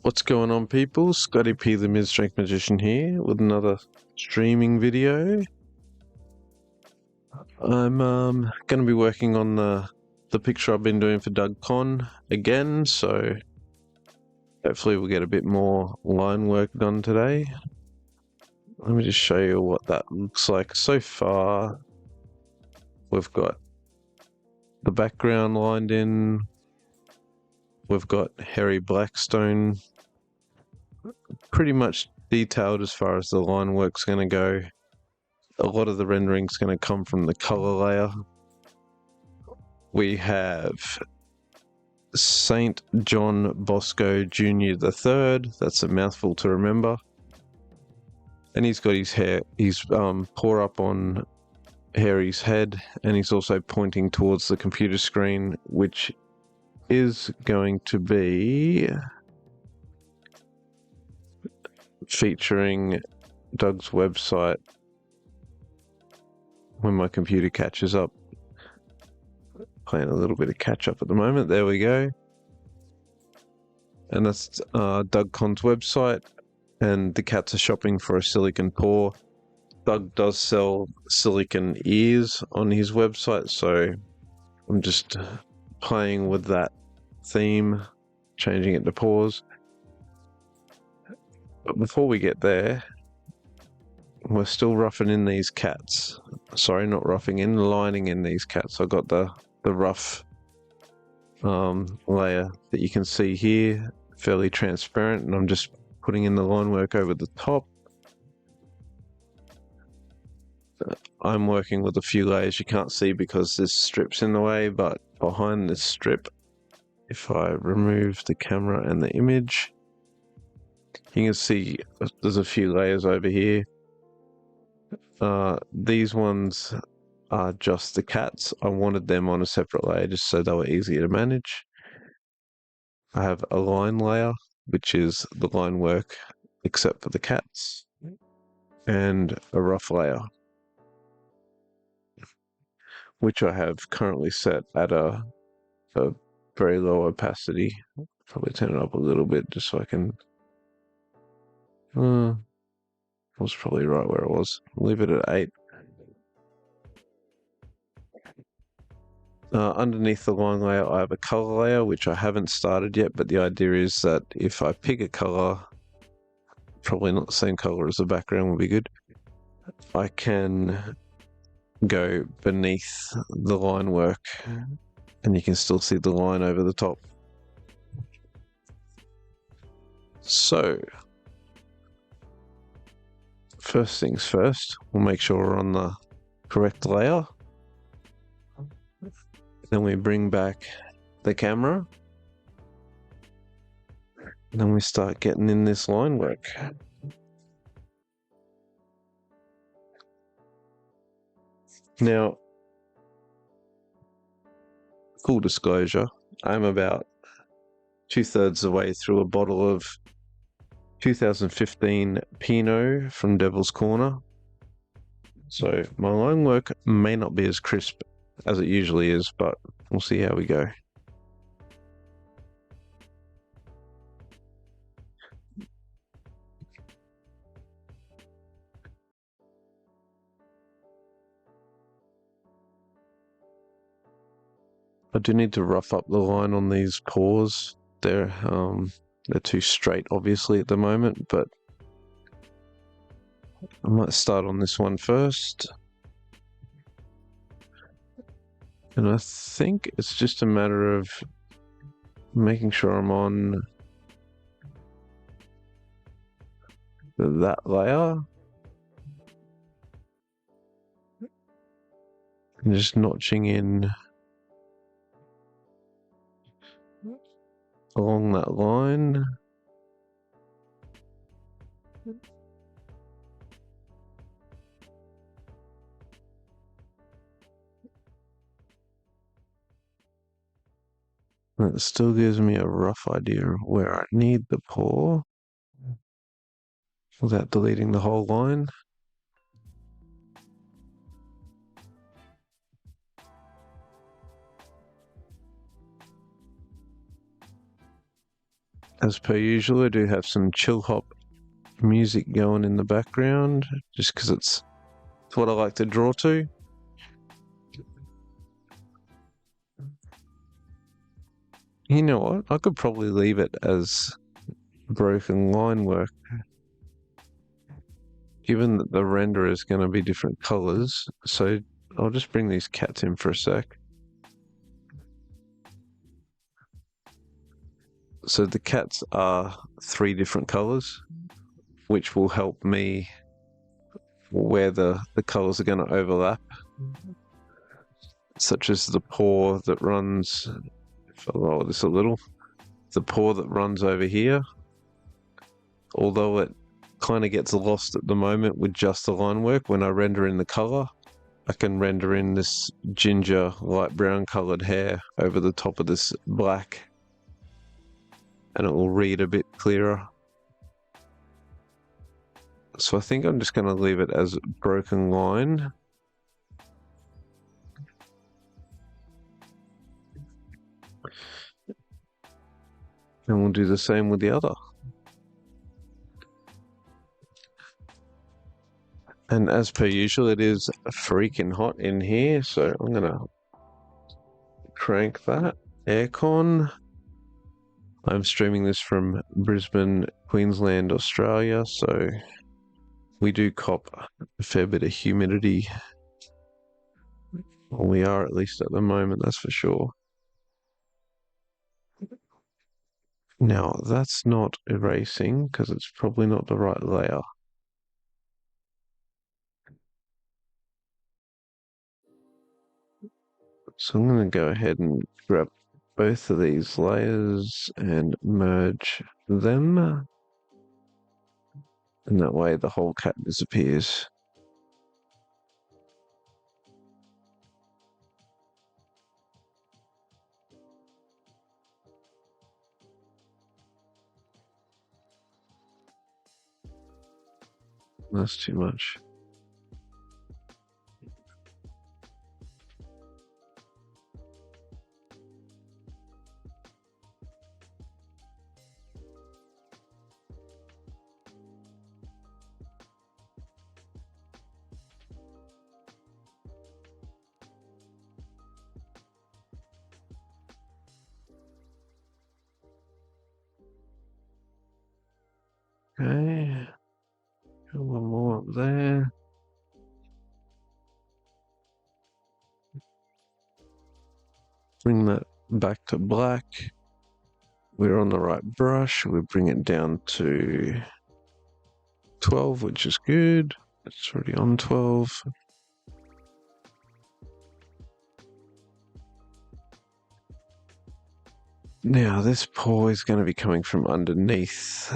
What's going on, people? Scotty P, the Mid-Strength Magician here with another streaming video. I'm going to be working on the picture I've been doing for Conn again, so hopefully we'll get a bit more line work done today. Let me just show you what that looks like. So far, we've got the background lined in. We've got Harry Blackstone pretty much detailed as far as the line work's going to go. A lot of the rendering's going to come from the color layer. We have Saint John Bosco Jr. III. That's a mouthful to remember. And he's got his paw up on Harry's head, and he's also pointing towards the computer screen, which is going to be featuring Doug's website when my computer catches up. Playing a little bit of catch up at the moment. There we go. And that's Doug Conn's website, and the cats are shopping for a silicon paw. Doug does sell silicon ears on his website, so I'm just playing with that theme, changing it to paws. But before we get there, we're still roughing in these cats. Sorry, not roughing in, lining in these cats. I got the rough layer that you can see here, fairly transparent, and I'm just putting in the line work over the top. I'm working with a few layers you can't see because this strip's in the way, but behind this strip, if I remove the camera and the image, you can see there's a few layers over here. These ones are just the cats. I wanted them on a separate layer just so they were easier to manage. I have a line layer, which is the line work except for the cats, and a rough layer, which I have currently set at a very low opacity. Probably turn it up a little bit just so I can... I was probably right where it was. Leave it at 8. Underneath the line layer, I have a color layer, which I haven't started yet, but the idea is that if I pick a color, probably not the same color as the background would be good, I can go beneath the line work and you can still see the line over the top. So, first things first, we'll make sure we're on the correct layer. Then we bring back the camera. And then we start getting in this line work. Now, full disclosure, I'm about 2/3 the way through a bottle of 2015 Pinot from Devil's Corner. So my line work may not be as crisp as it usually is, but we'll see how we go. I do need to rough up the line on these paws. They're too straight, obviously, at the moment, but I might start on this one first. And I think it's just a matter of making sure I'm on that layer. And just notching in along that line. That still gives me a rough idea of where I need the paw without deleting the whole line. As per usual, I do have some chill hop music going in the background, just because it's what I like to draw to. You know what? I could probably leave it as broken line work, given that the render is going to be different colors. So I'll just bring these cats in for a sec. So the cats are 3 different colors, which will help me where the colors are going to overlap, such as the paw that runs, if I lower this a little, the paw that runs over here, although it kind of gets lost at the moment with just the line work. When I render in the color, I can render in this ginger light brown colored hair over the top of this black, and it will read a bit clearer. So I think I'm just going to leave it as broken line. And we'll do the same with the other. And as per usual, it is freaking hot in here, so I'm going to crank that aircon. I'm streaming this from Brisbane, Queensland, Australia, so we do cop a fair bit of humidity. Well, we are, at least at the moment, that's for sure. Now, that's not erasing, because it's probably not the right layer. So I'm going to go ahead and grab both of these layers and merge them. And that way the whole cat disappears. That's too much. Okay. One more up there. Bring that back to black. We're on the right brush. We bring it down to 12, which is good. It's already on 12. Now, this paw is going to be coming from underneath.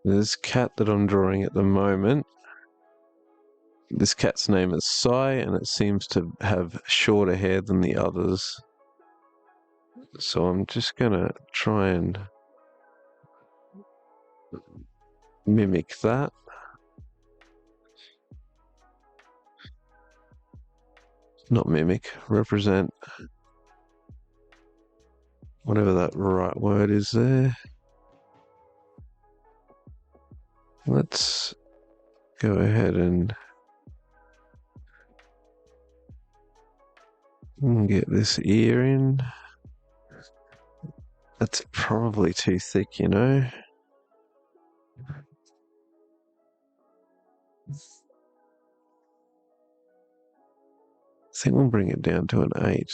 This cat that I'm drawing at the moment, this cat's name is Sai, and it seems to have shorter hair than the others. So I'm just gonna try and mimic that. Not mimic, represent whatever that right word is there. Let's go ahead and get this ear in. That's probably too thick, you know. think we'll bring it down to an 8.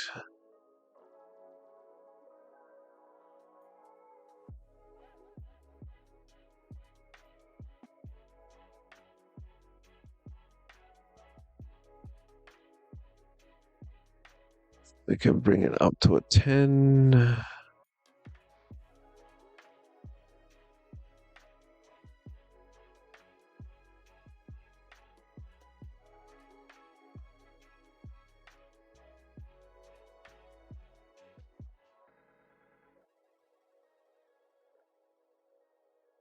We can bring it up to a 10.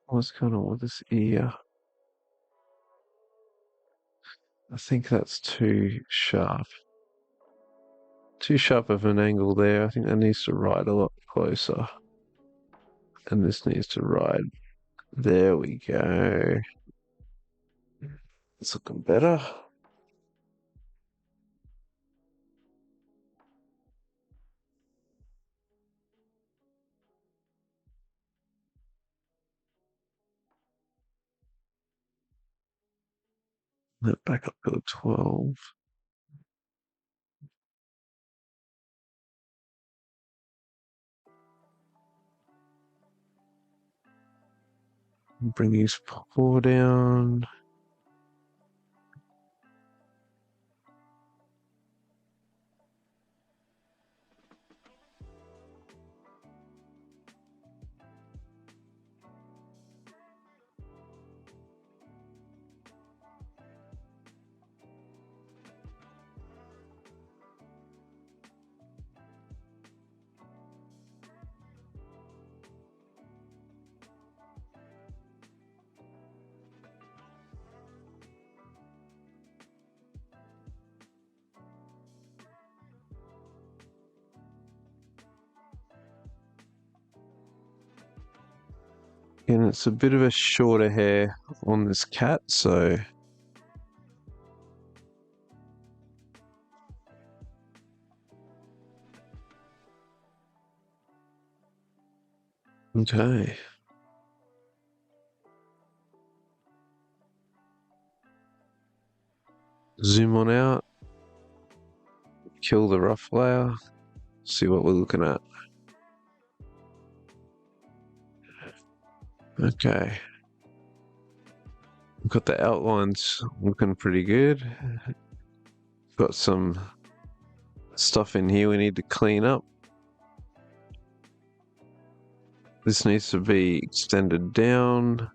What's going on with this ear? I think that's too sharp. Too sharp of an angle there. I think that needs to ride a lot closer. And this needs to ride. There we go. It's looking better. That back up to a 12. Bring his paw down. And it's a bit of a shorter hair on this cat, so okay. Zoom on out. Kill the rough layer. See what we're looking at. Okay. We've got the outlines looking pretty good. Got some stuff in here we need to clean up. This needs to be extended down.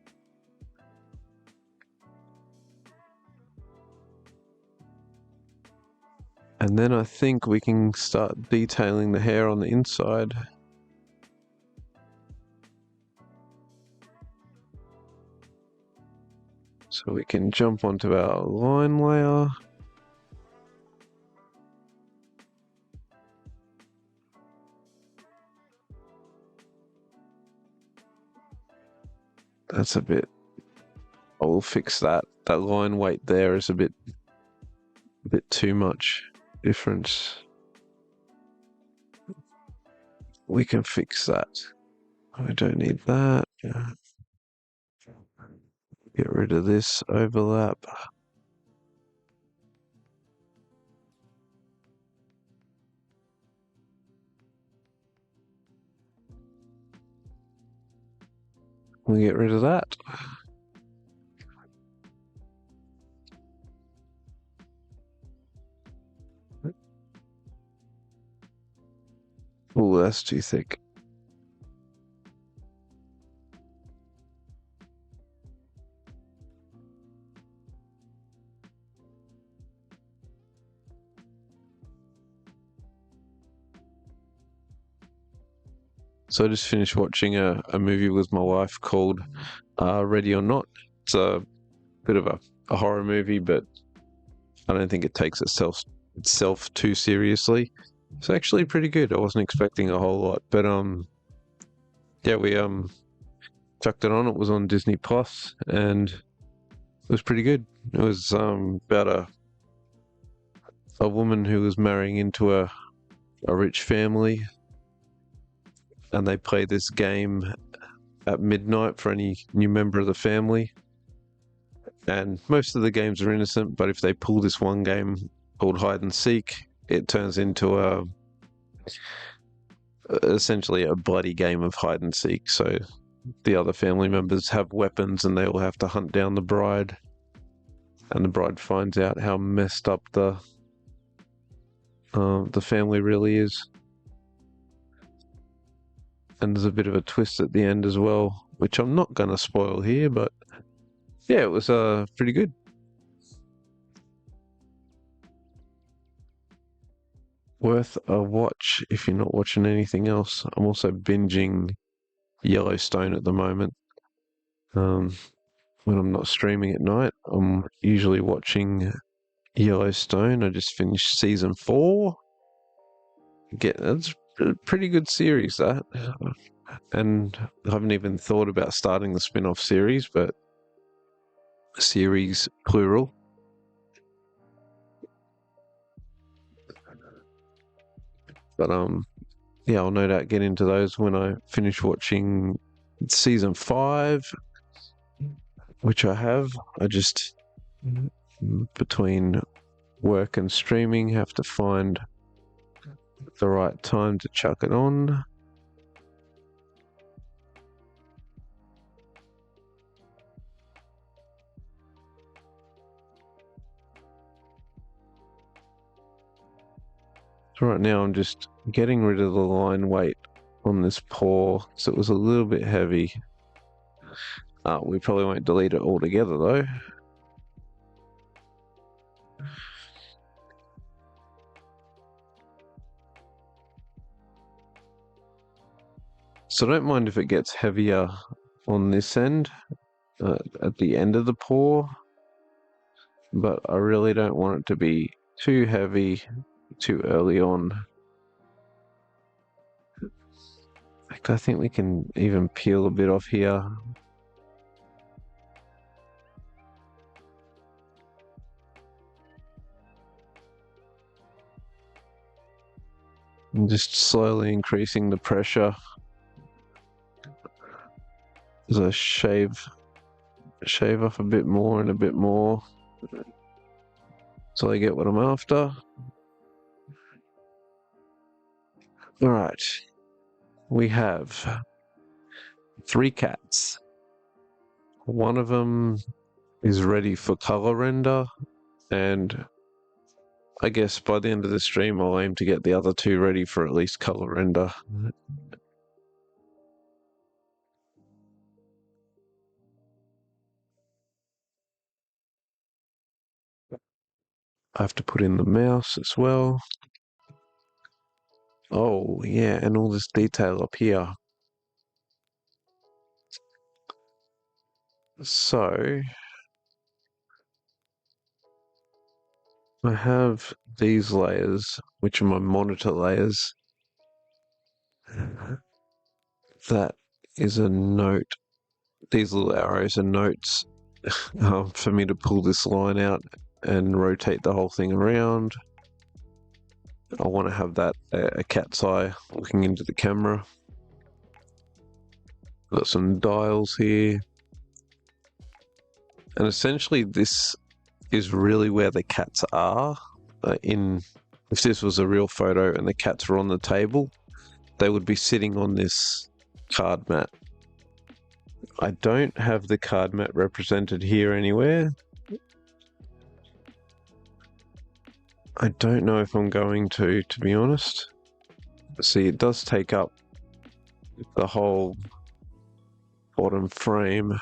And then I think we can start detailing the hair on the inside. So we can jump onto our line layer. That's a bit, I will fix that. That line weight there is a bit too much difference. We can fix that. I don't need that. Get rid of this overlap. We'll get rid of that. Oh, that's too thick. So I just finished watching a movie with my wife called Ready or Not. It's a bit of a horror movie, but I don't think it takes itself too seriously. It's actually pretty good. I wasn't expecting a whole lot, but yeah, we chucked it on. It was on Disney Plus, and it was pretty good. It was about a woman who was marrying into a rich family, and they play this game at midnight for any new member of the family. And most of the games are innocent, but if they pull this one game called hide and seek, it turns into essentially a bloody game of hide and seek. So the other family members have weapons and they all have to hunt down the bride, and the bride finds out how messed up the family really is. And there's a bit of a twist at the end as well, which I'm not going to spoil here, but yeah, it was pretty good. Worth a watch if you're not watching anything else. I'm also binging Yellowstone at the moment. When I'm not streaming at night, I'm usually watching Yellowstone. I just finished season 4. That's a pretty good series, that. And I haven't even thought about starting the spin-off series, but series plural. But yeah, I'll no doubt get into those when I finish watching season 5, which I have. I just, between work and streaming, have to find the right time to chuck it on. So right now I'm just getting rid of the line weight on this paw, so it was a little bit heavy. We probably won't delete it altogether though. So don't mind if it gets heavier on this end, at the end of the paw, but I really don't want it to be too heavy too early on. Like, I think we can even peel a bit off here. And just slowly increasing the pressure as I shave off a bit more and a bit more, so I get what I'm after. All right, we have 3 cats. One of them is ready for color render, and I guess by the end of the stream I'll aim to get the other 2 ready for at least color render. I have to put in the mouse as well. Oh yeah, and all this detail up here. So I have these layers, which are my monitor layers. That is a note. These little arrows are notes for me to pull this line out and rotate the whole thing around. I want to have that a cat's eye looking into the camera. Got some dials here. And essentially this is really where the cats are. If this was a real photo and the cats were on the table, they would be sitting on this card mat. I don't have the card mat represented here anywhere. I don't know if I'm going to be honest. See, it does take up the whole bottom frame.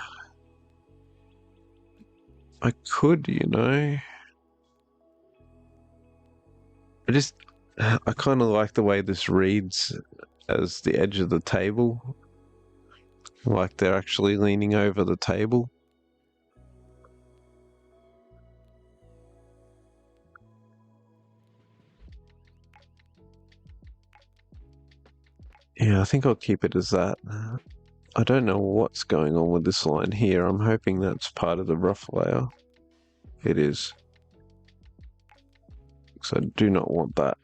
I could, I kind of like the way this reads as the edge of the table. Like they're actually leaning over the table. Yeah, I think I'll keep it as that. I don't know what's going on with this line here. I'm hoping that's part of the rough layer. It is. So I do not want that.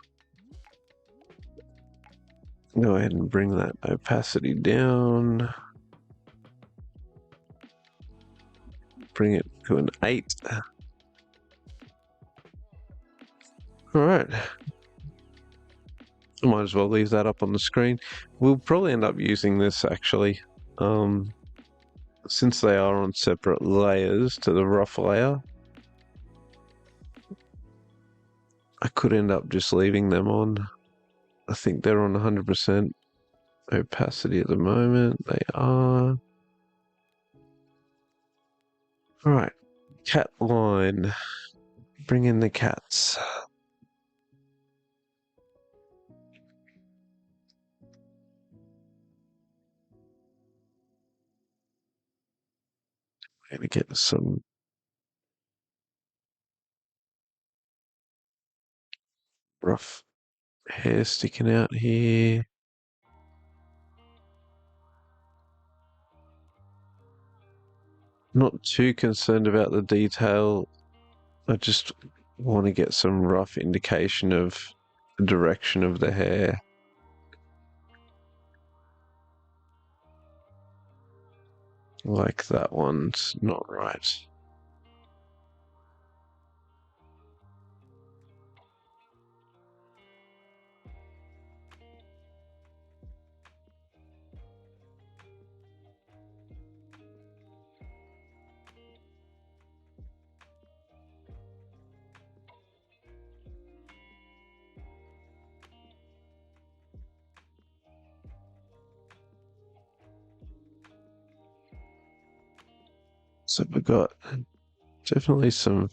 Go ahead and bring that opacity down. Bring it to an 8. Alright. I might as well leave that up on the screen. We'll probably end up using this actually. Since they are on separate layers to the rough layer, I could end up just leaving them on. I think they're on 100% opacity at the moment. They are. Alright, cat line. Bring in the cats. Gonna get some rough hair sticking out here. Not too concerned about the detail. I just want to get some rough indication of the direction of the hair. Like that one's not right. So we've got definitely some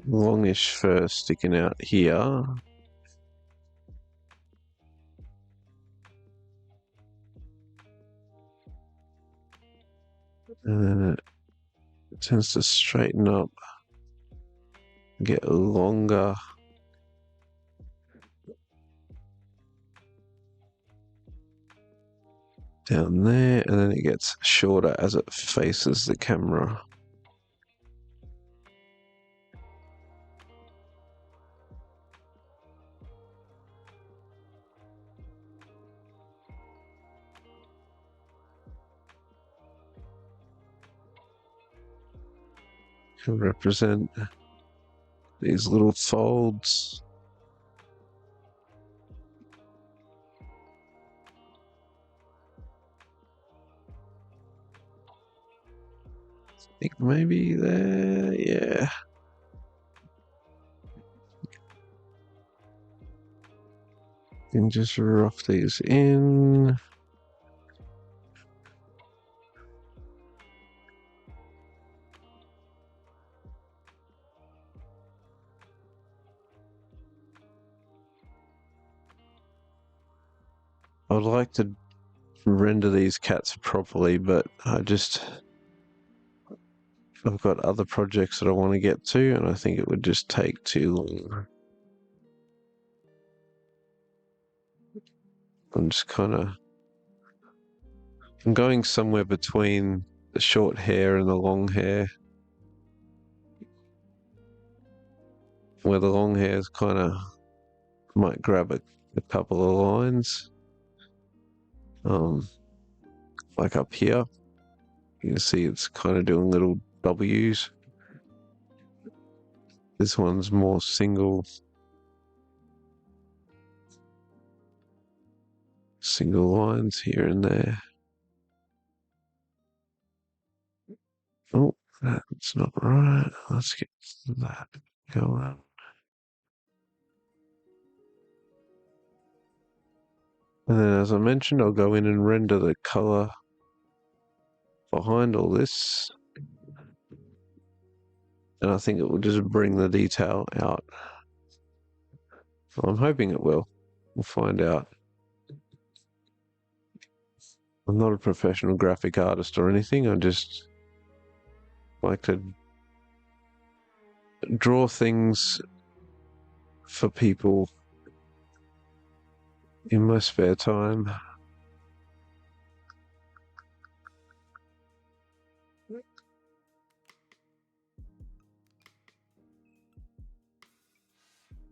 longish fur sticking out here. And then it tends to straighten up, get longer. Down there, and then it gets shorter as it faces the camera. Can represent these little folds. I think maybe there, yeah. And just rough these in. I would like to render these cats properly, but I've got other projects that I want to get to, and I think it would just take too long. I'm just I'm going somewhere between the short hair and the long hair, where the long hair is might grab a couple of lines. Like up here, you can see it's kind of doing little W's. This one's more single lines here and there. Oh, that's not right. Let's get that going. And then, as I mentioned, I'll go in and render the color behind all this. And I think it will just bring the detail out. I'm hoping it will. We'll find out. I'm not a professional graphic artist or anything. I just like to draw things for people in my spare time.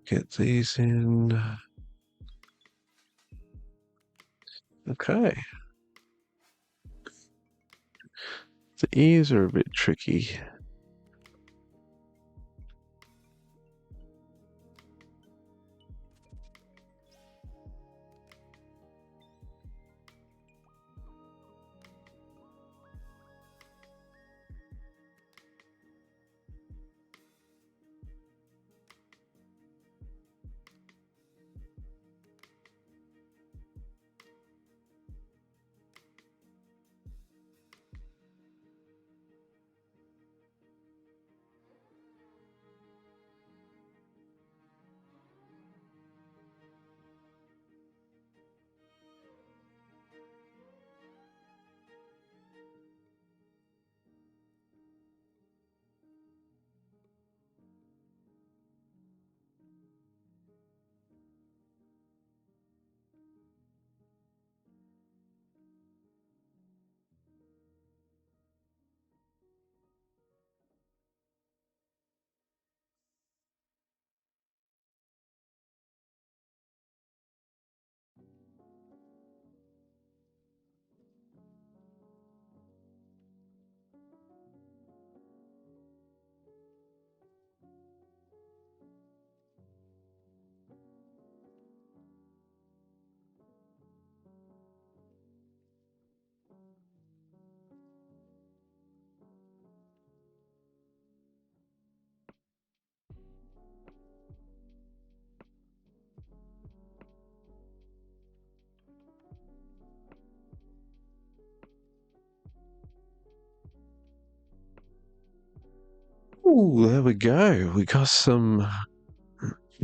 Get these in. Okay. The ears are a bit tricky. Ooh, there we go. We got some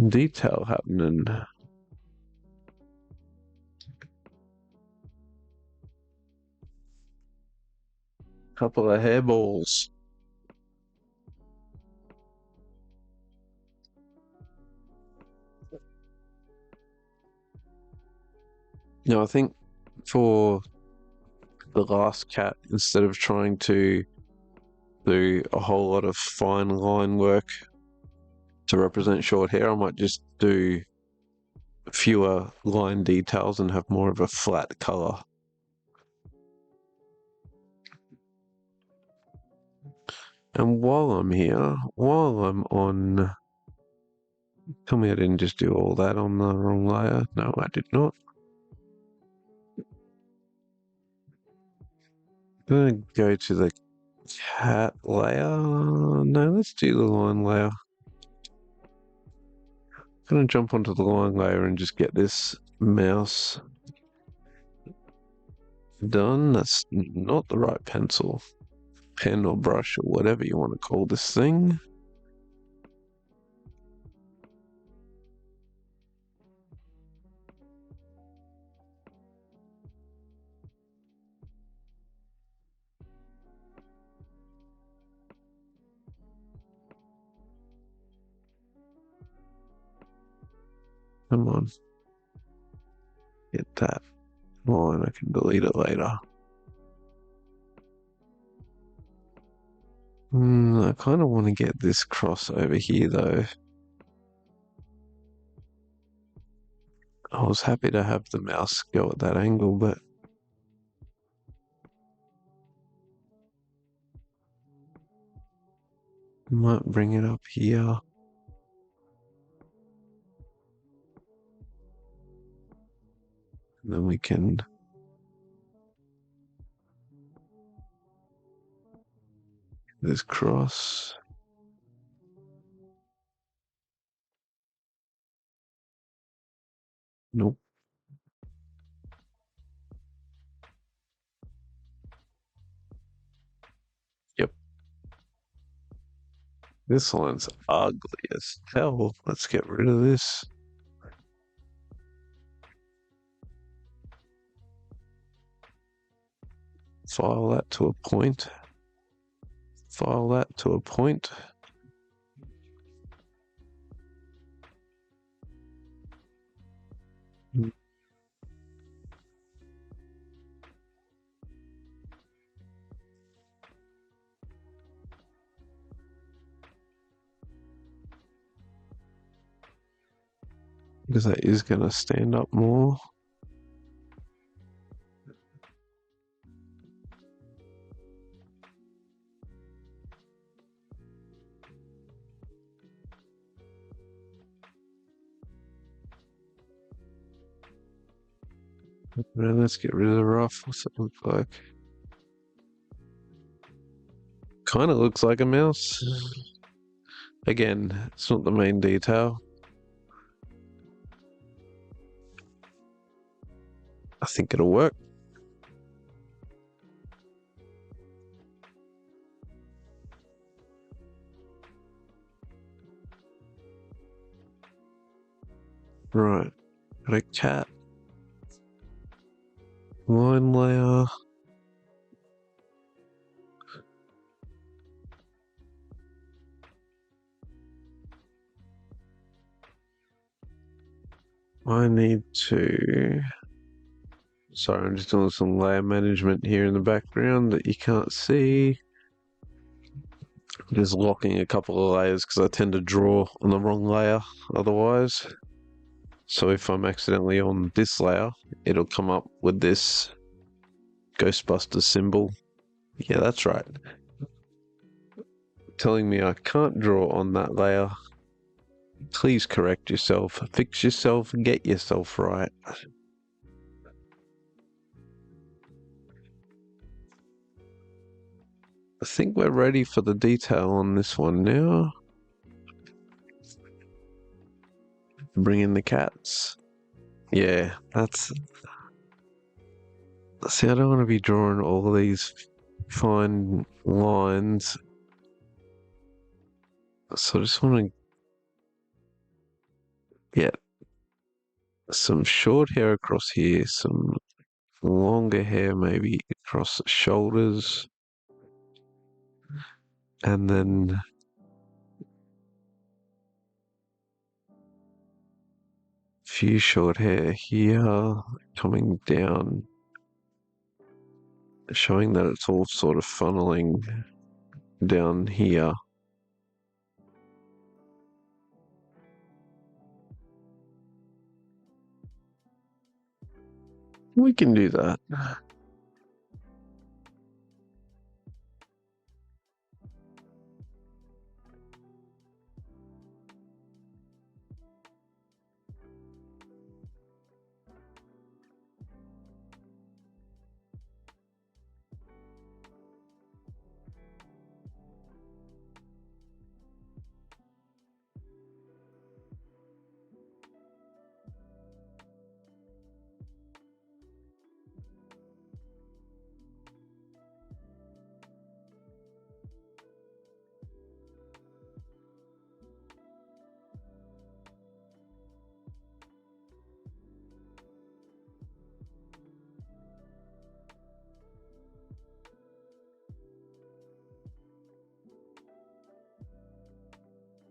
detail happening. Couple of hairballs. No, I think for the last cat, instead of trying to do a whole lot of fine line work to represent short hair, I might just do fewer line details and have more of a flat color. And while I'm here, while I'm on... Tell me I didn't just do all that on the wrong layer. No, I did not. I'm gonna go to the cat layer. No, let's do the line layer. I'm gonna jump onto the line layer and just get this mouse done. That's not the right pencil, pen or brush or whatever you want to call this thing. Come on. Get that line. I can delete it later. I kind of want to get this cross over here though. I was happy to have the mouse go at that angle, but I might bring it up here. And then we can this cross. Nope. Yep. This line's ugly as hell. Let's get rid of this. File that to a point. File that to a point. Because that is going to stand up more. Now let's get rid of the rough. What's it look like? Kind of looks like a mouse. Again, it's not the main detail. I think it'll work. Right. Got a cat. Line layer. I need to... Sorry, I'm just doing some layer management here in the background that you can't see. Just locking a couple of layers because I tend to draw on the wrong layer otherwise. So if I'm accidentally on this layer, it'll come up with this Ghostbusters symbol. Yeah, that's right. Telling me I can't draw on that layer. Please correct yourself, fix yourself, get yourself right. I think we're ready for the detail on this one now. Bring in the cats. Yeah, that's... See, I don't want to be drawing all of these fine lines So I just want to get some short hair across here, some longer hair maybe across the shoulders, and then a few short hair here coming down, showing that it's all sort of funneling down here. We can do that.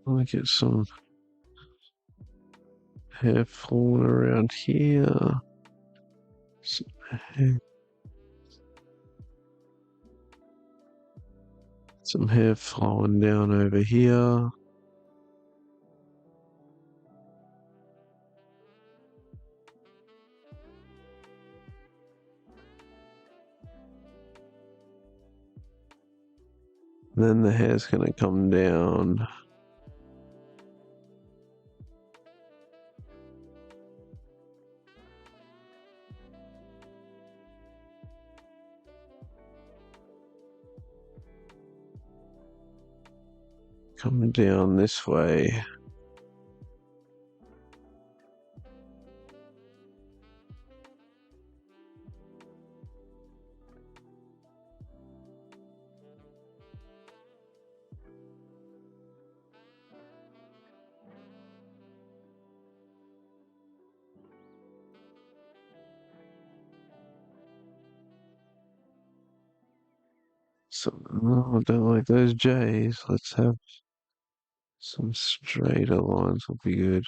Let me get some hair falling around here. Some hair flowing down over here. Then the hair's going to come down. Come down this way. So, oh, I don't like those J's. Let's have some straighter lines would be good.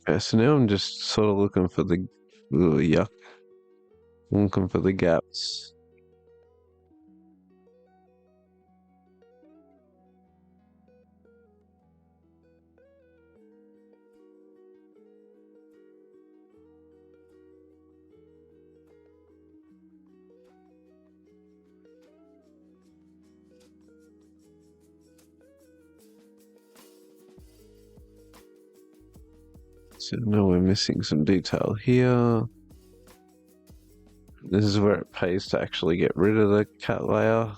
Okay, so now I'm just sort of looking for the yuck. Looking for the gaps. So now we're missing some detail here. This is where it pays to actually get rid of the cat layer.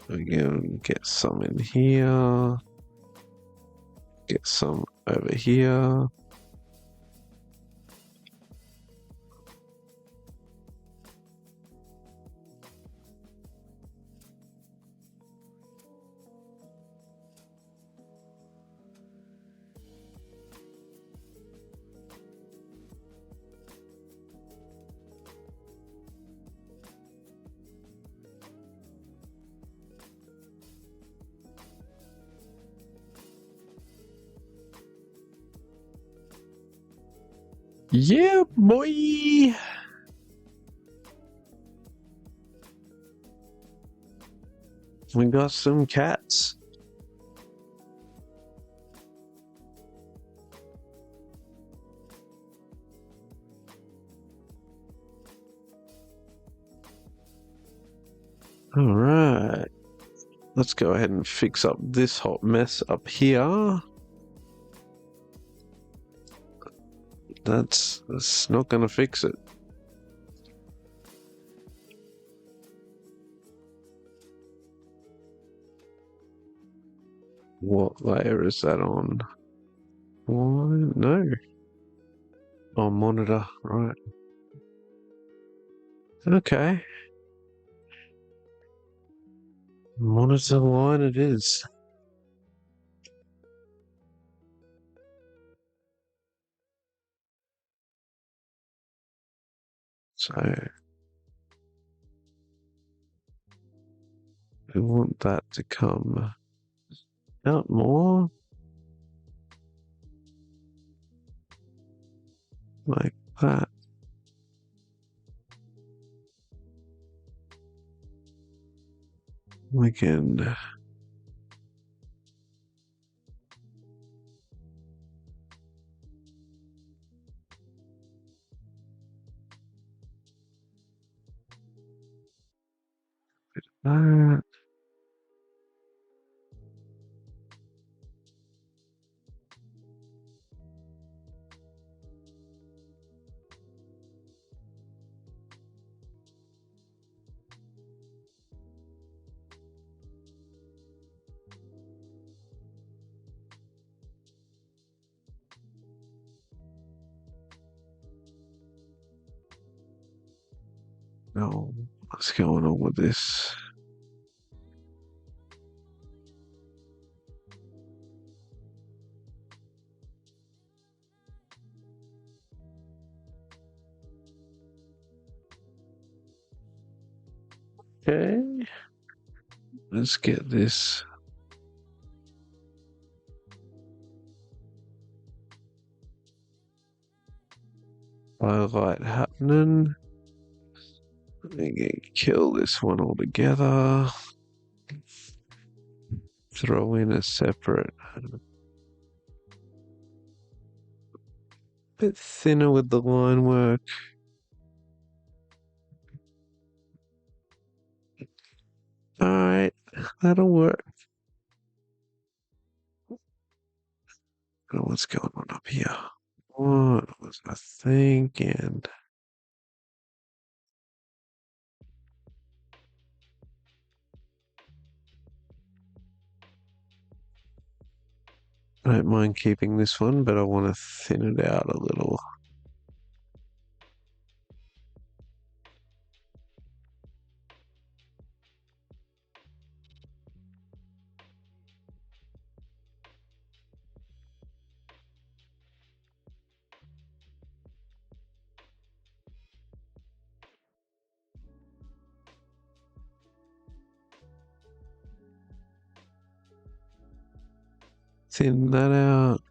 Again, get some in here. Get some over here. Yeah, boy! We got some cats. Alright. Let's go ahead and fix up this hot mess up here. That's not gonna fix it. What layer is that on? Why? No. Oh, monitor. Right. Okay. Monitor line it is. So we want that to come out more like that. We can that. No, what's going on with this? Okay, let's get this highlight happening. We can kill this one altogether. Throw in a separate, bit thinner with the line work. Alright, that'll work. Oh, what's going on up here? What was I thinking? I don't mind keeping this one, but I want to thin it out a little. Thin that out.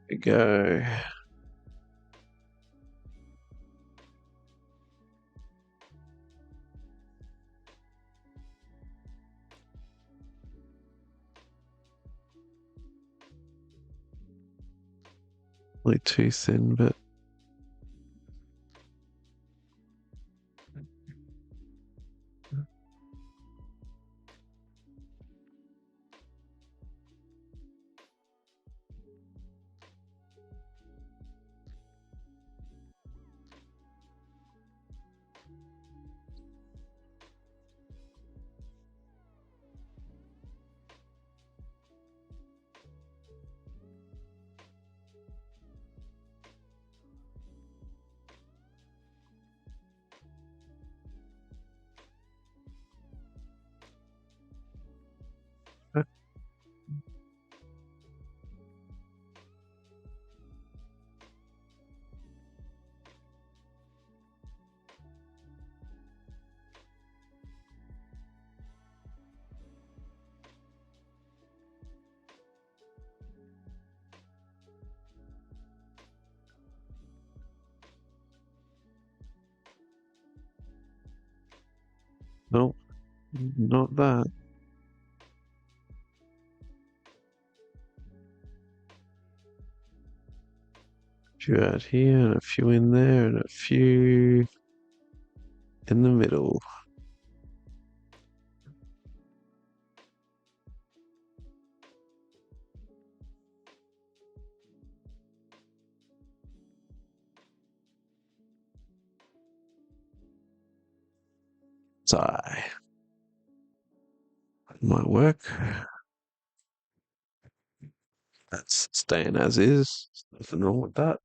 There we go. Probably too thin, but nope, not that. A few out here, and a few in there, and a few in the middle. eye. Might work. That's staying as is. Nothing wrong with that.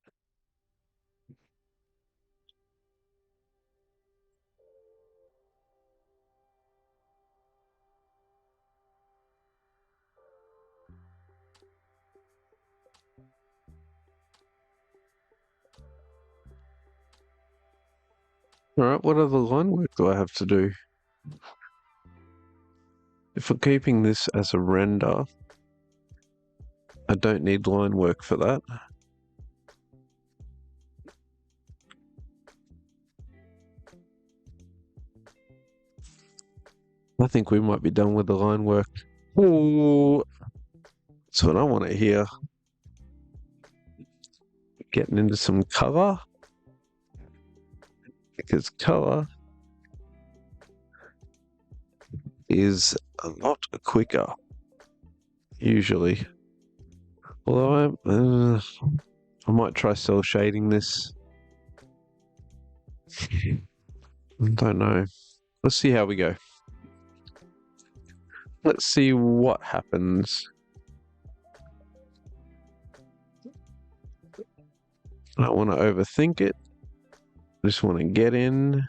Alright, what other line work do I have to do? If we're keeping this as a render, I don't need line work for that. I think we might be done with the line work. Ooh, that's what I want to hear. Getting into some color, because color is a lot quicker, usually. Although I might try cell shading this. I don't know. Let's see how we go. Let's see what happens. I don't want to overthink it. I just want to get in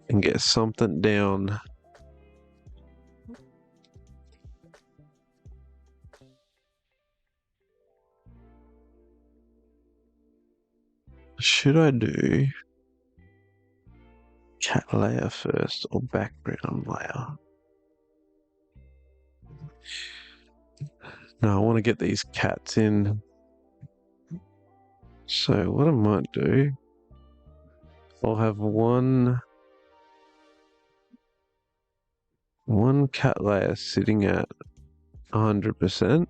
and get something down. Should I do cat layer first or background layer? No, I want to get these cats in. So what I might do, I'll have one cat layer sitting at 100%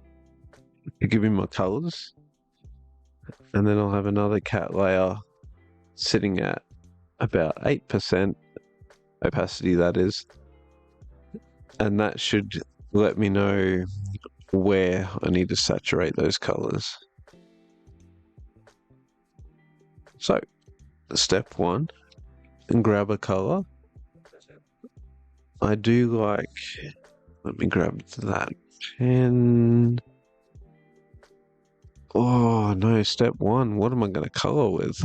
to give me my colors, and then I'll have another cat layer sitting at about 8% opacity, that is, and that should let me know where I need to saturate those colors. So step one, and grab a color. I do like, let me grab that pen. Oh no, step one, what am I going to color with?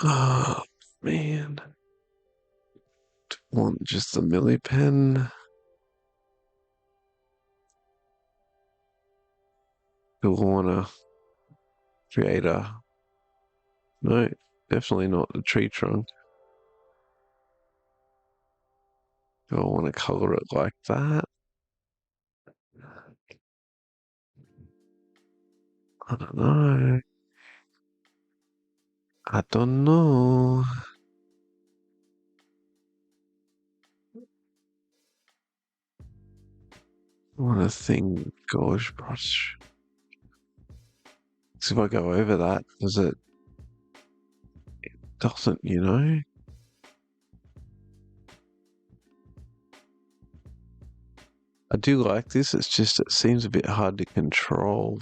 Oh man, want just the Milli pen. Do I want to create a, no, definitely not the tree trunk. Do I want to color it like that? I don't know. I don't know. I want to think gauge brush. So if I go over that, does it doesn't, you know? I do like this, it's just, it seems a bit hard to control.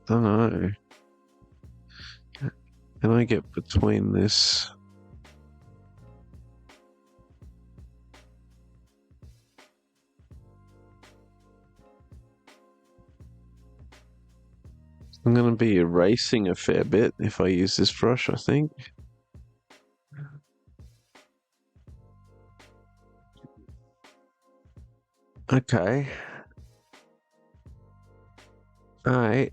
Don't know. Can I get between this? I'm going to be erasing a fair bit if I use this brush, I think. Okay. Alright.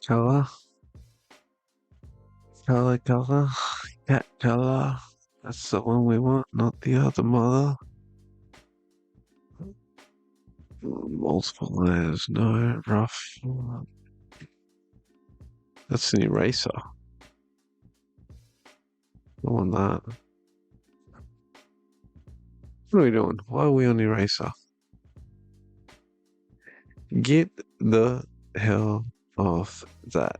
Color. Color. Cat color. That's the one we want, not the other mother. Multiple layers, no. Rough. That's an eraser. I want that. What are we doing? Why are we on eraser? Get the hell off that.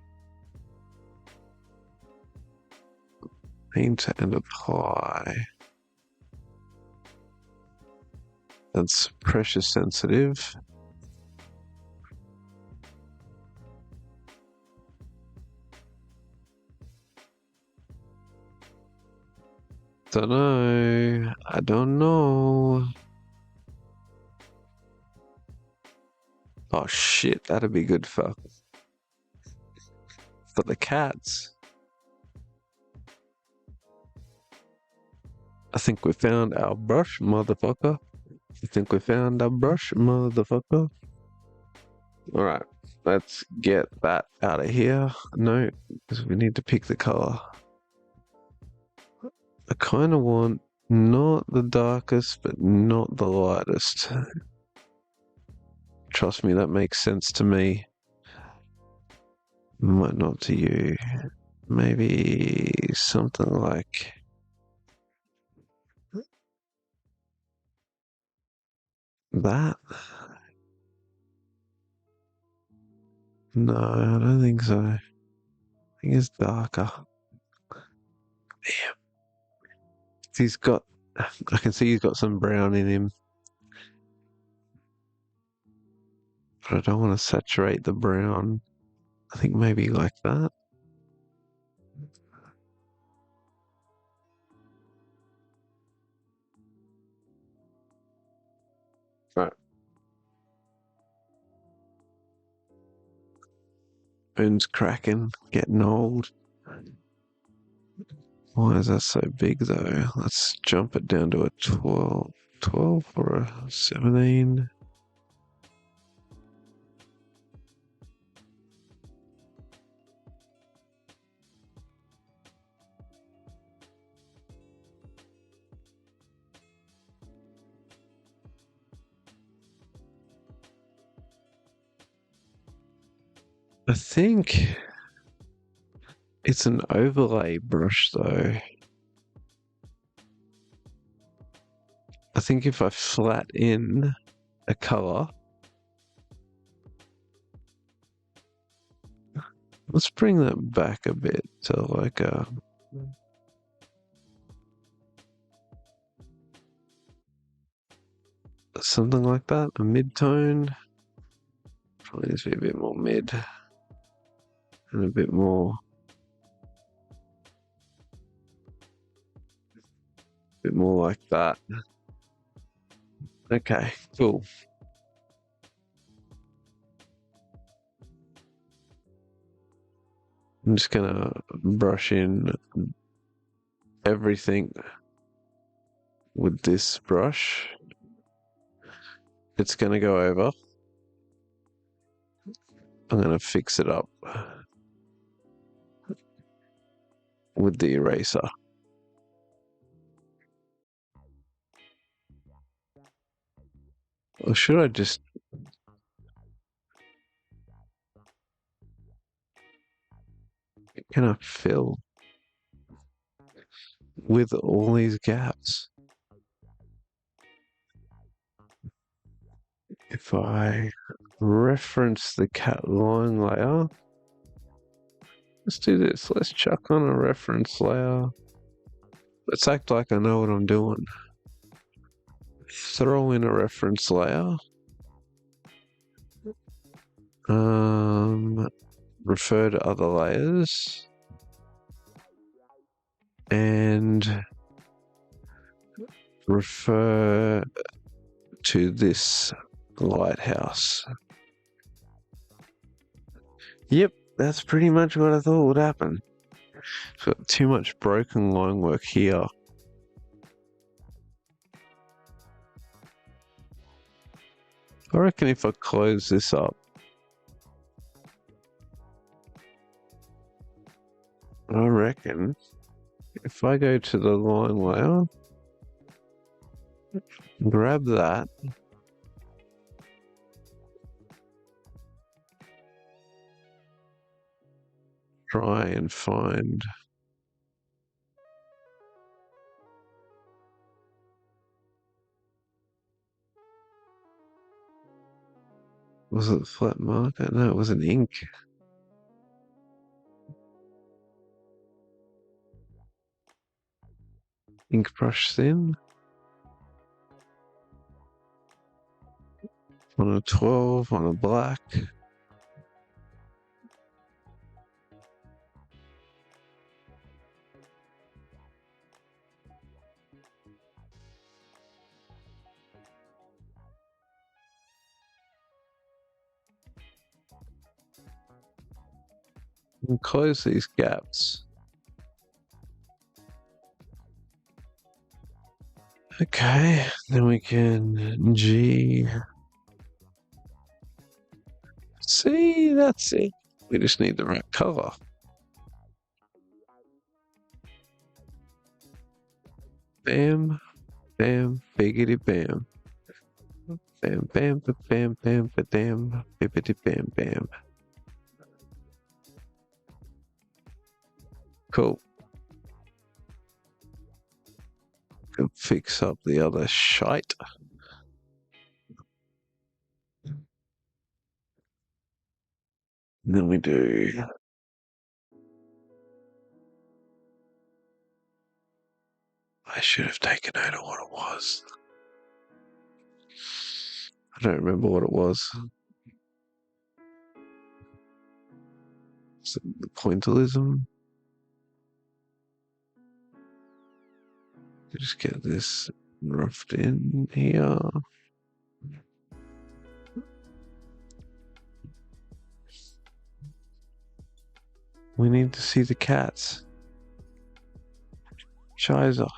Paint and apply. That's pressure sensitive. Don't know. I don't know. Oh shit, that'd be good for the cats. I think we found our brush, motherfucker. I think we found our brush, motherfucker. Alright, let's get that out of here. No, because we need to pick the color. I kind of want not the darkest, but not the lightest. Trust me, that makes sense to me. Might not to you. Maybe something like that? No, I don't think so. I think it's darker. Damn. He's got, I can see he's got some brown in him. But I don't want to saturate the brown. I think maybe like that. Right. Bone's cracking, getting old. Why is that so big though? Let's jump it down to a 12. 12 or a 17. I think it's an overlay brush though. I think if I flat in a color, let's bring that back a bit to like a something like that, a mid-tone. Probably needs to be a bit more mid and a bit more like that. Okay, cool. I'm just gonna brush in everything with this brush. It's gonna go over. I'm gonna fix it up with the eraser. Or should I just... Can I fill with all these gaps? If I reference the cat line layer, let's do this. Let's chuck on a reference layer. Let's act like I know what I'm doing. Throw in a reference layer. Refer to other layers. And refer to this lighthouse. Yep, that's pretty much what I thought would happen. It's got too much broken line work here. I reckon if I close this up, I reckon if I go to the line layer, grab that, try and find was it flat marker? No, it was an ink. Ink brush thin. On a 12, on a black. And close these gaps. Okay, then we can G. See, that's it. We just need the right color. Bam, bam, biggity bam. Bam, bam, ba bam, bam, ba dam, bibbity bam, bam. Cool. Can fix up the other shite. And then we do. I should have taken note of what it was. I don't remember what it was. Is it the pointillism? Just get this roughed in here. We need to see the cats. Shiza.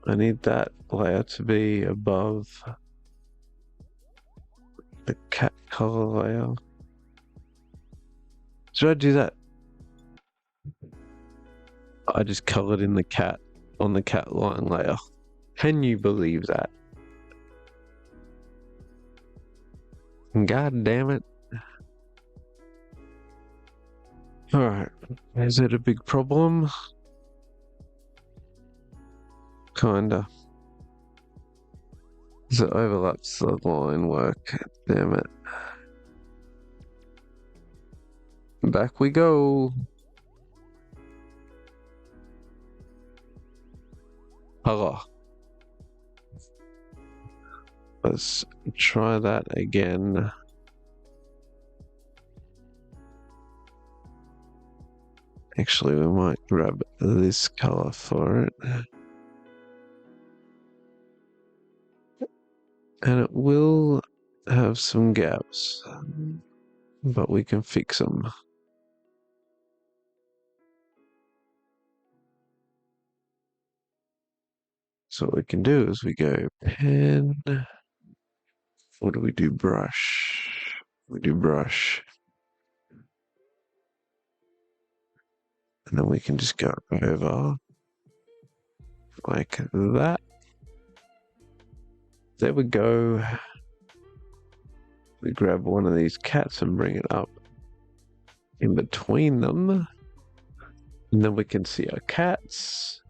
I need that layer to be above the cat color layer. Should I do that? I just colored in the cat on the cat line layer. Can you believe that? God damn it. Alright, is it a big problem? Kinda. Because it overlaps the line work. Damn it. Back we go. Color. Let's try that again. Actually, we might grab this color for it. And it will have some gaps, but we can fix them. So what we can do is we go pen. What do we do? Brush. We do brush. And then we can just go over like that. There we go. We grab one of these cats and bring it up in between them. And then we can see our cats.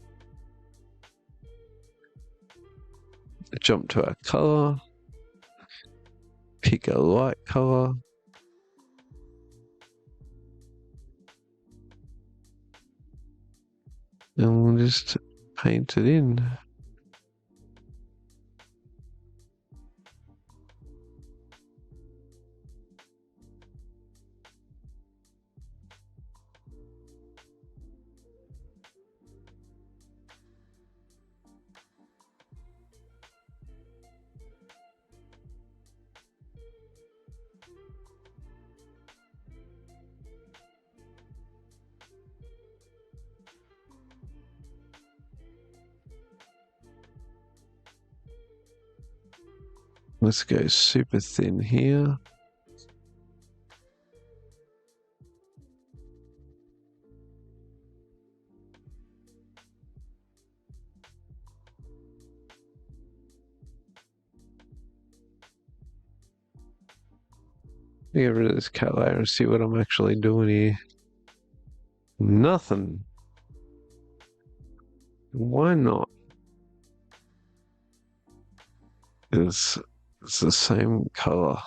Jump to our color. Pick a light color. And we'll just paint it in. Let's go super thin here. Get rid of this cat layer and see what I'm actually doing here. Nothing. Why not? It's the same color.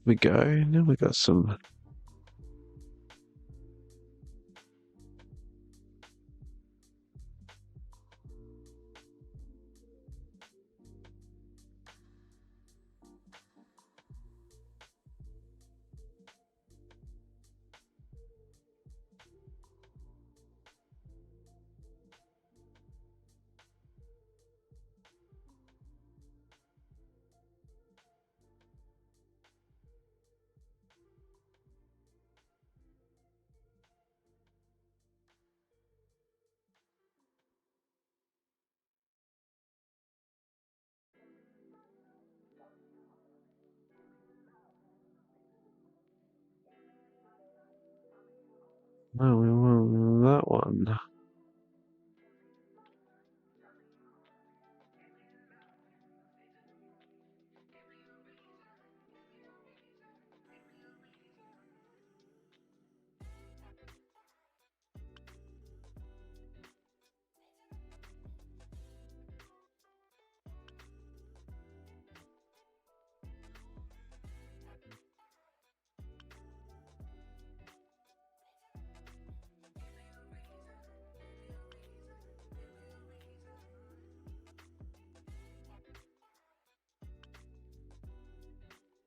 We go. Now we got some. No, we want that one.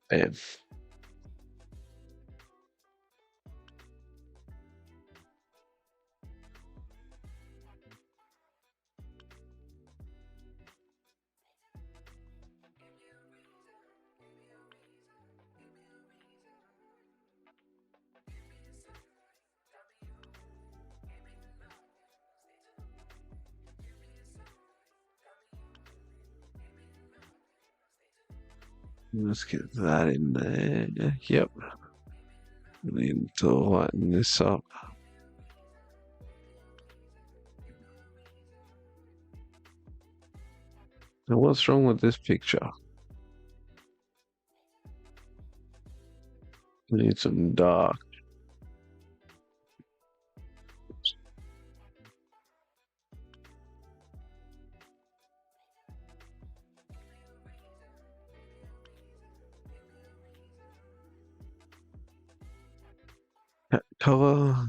Bam. Let's get that in there. Yep. We need to lighten this up. Now, what's wrong with this picture? We need some dark. Cover.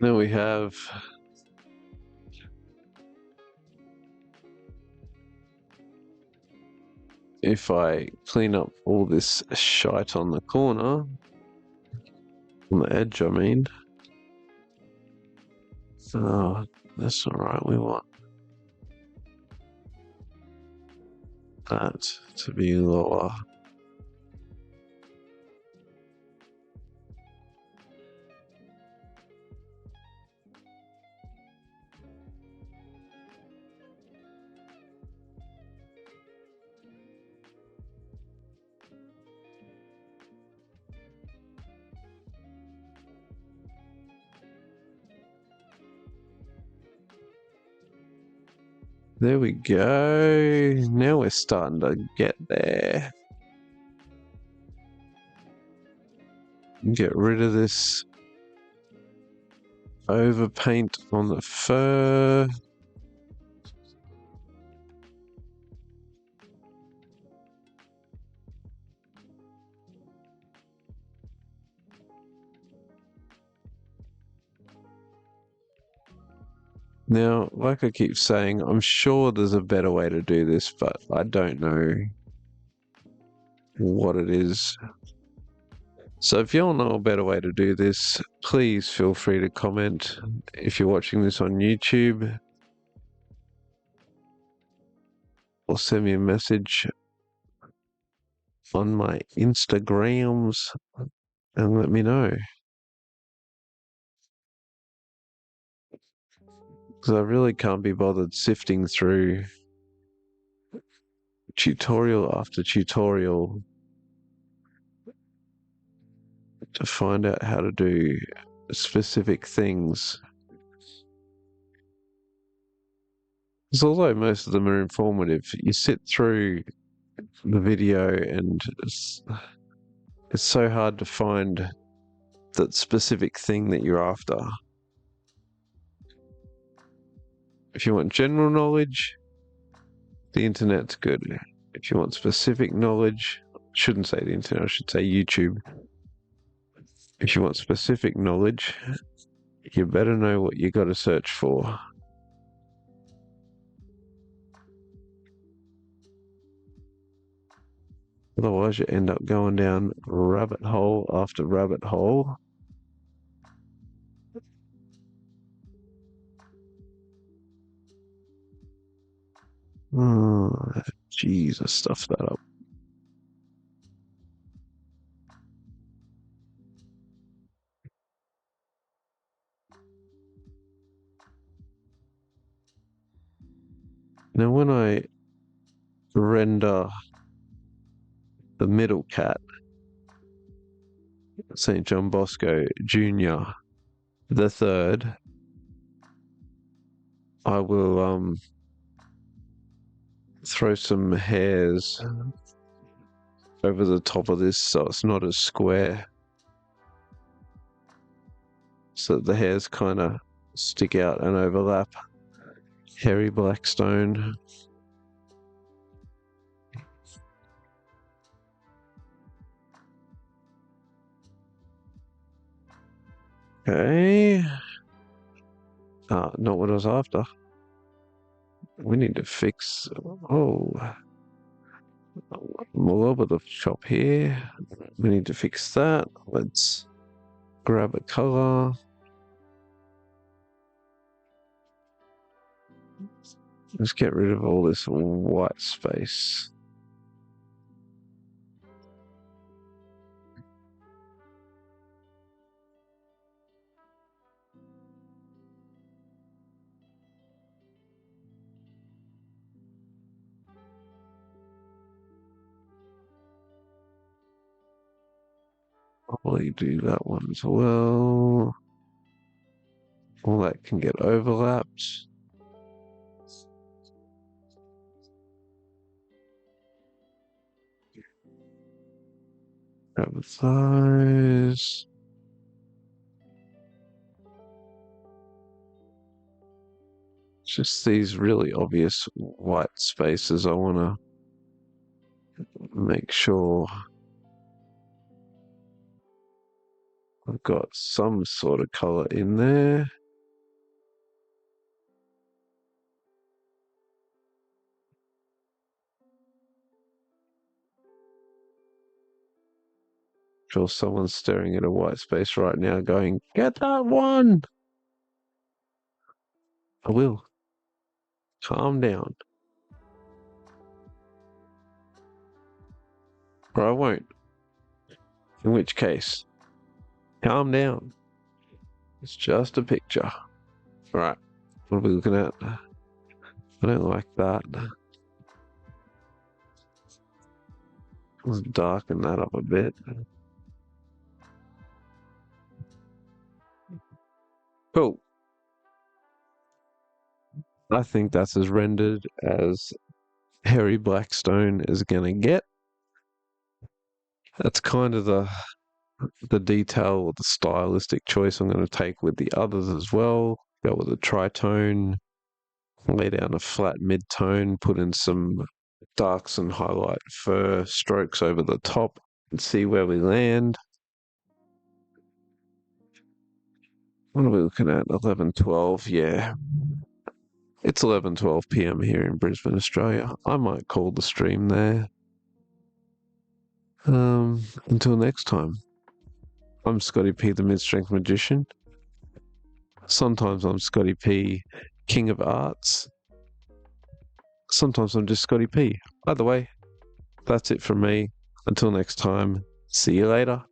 Then we have if I clean up all this shite on the corner, on the edge, I mean. Oh, that's alright, we want that to be lower. There we go. Now we're starting to get there. Get rid of this overpaint on the fur. Now, like I keep saying, I'm sure there's a better way to do this, but I don't know what it is. So if you all know a better way to do this, please feel free to comment. If you're watching this on YouTube, or send me a message on my Instagrams and let me know. Because I really can't be bothered sifting through tutorial after tutorial to find out how to do specific things. Because although most of them are informative, you sit through the video and it's so hard to find that specific thing that you're after. If you want general knowledge, the internet's good. If you want specific knowledge, shouldn't say the internet, I should say YouTube. If you want specific knowledge, you better know what you got to search for. Otherwise, you end up going down rabbit hole after rabbit hole. Oh, jeez, I stuffed that up. Now, when I render the middle cat, St. John Bosco Jr., the third, I will throw some hairs over the top of this so it's not as square. So that the hairs kind of stick out and overlap. Harry Blackstone. Okay. Not what I was after. We need to fix. Oh. All over the shop here. We need to fix that. Let's grab a color. Let's get rid of all this white space. Probably do that one as well. All that can get overlapped. Grab those. Just these really obvious white spaces I want to make sure I've got some sort of color in there. Sure, someone's staring at a white space right now going, "Get that one!" I will. Calm down. Or I won't. In which case, calm down. It's just a picture. Right. What are we looking at? I don't like that. Let's darken that up a bit. Cool. I think that's as rendered as Harry Blackstone is gonna get. That's kind of the detail or the stylistic choice I'm going to take with the others as well. Go with a tritone, lay down a flat mid-tone, put in some darks and highlight fur strokes over the top and see where we land. What are we looking at? 11, 12, yeah. It's 11:12 p.m. here in Brisbane, Australia. I might call the stream there. Until next time, I'm Scotty P, the Mid-Strength Magician. Sometimes I'm Scotty P, King of Arts. Sometimes I'm just Scotty P. By the way, that's it from me. Until next time, see you later.